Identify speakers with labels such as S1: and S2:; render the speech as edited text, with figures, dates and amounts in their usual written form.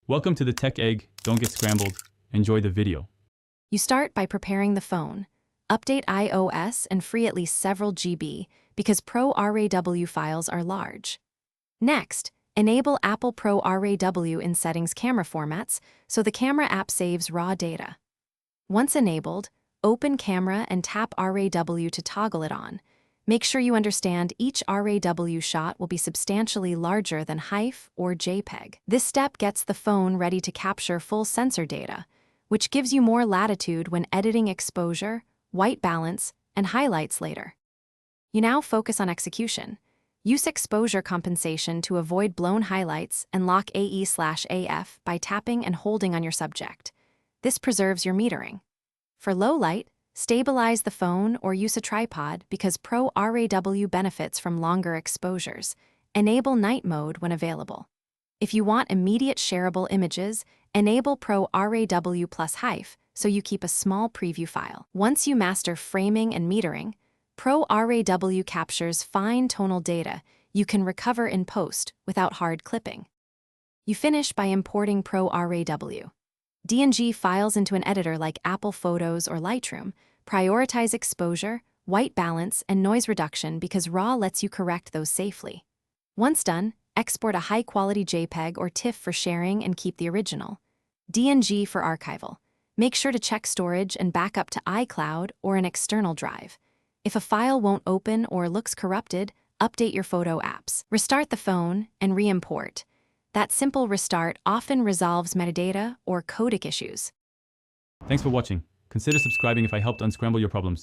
S1: Welcome to the Tech Egg. Don't get scrambled. Enjoy the video.
S2: You start by preparing the phone. Update iOS and free at least several GB because Pro RAW files are large. Next, enable Apple Pro RAW in Settings camera formats so the camera app saves raw data. Once enabled, open Camera and tap RAW to toggle it on. Make sure you understand each RAW shot will be substantially larger than HEIF or JPEG. This step gets the phone ready to capture full sensor data, which gives you more latitude when editing exposure, white balance, and highlights later. You now focus on execution. Use exposure compensation to avoid blown highlights and lock AE/AF by tapping and holding on your subject. This preserves your metering. For low light, stabilize the phone or use a tripod because Pro RAW benefits from longer exposures. Enable night mode when available. If you want immediate shareable images, enable Pro RAW plus HEIF so you keep a small preview file. Once you master framing and metering, Pro RAW captures fine tonal data you can recover in post without hard clipping. You finish by importing Pro RAW. DNG files into an editor like Apple Photos or Lightroom. Prioritize exposure, white balance, and noise reduction because RAW lets you correct those safely. Once done, export a high-quality JPEG or TIFF for sharing and keep the original. DNG for archival. Make sure to check storage and back up to iCloud or an external drive. If a file won't open or looks corrupted, update your photo apps. Restart the phone and re-import. That simple restart often resolves metadata or codec issues.
S1: Thanks for watching. Consider subscribing if I helped unscramble your problems.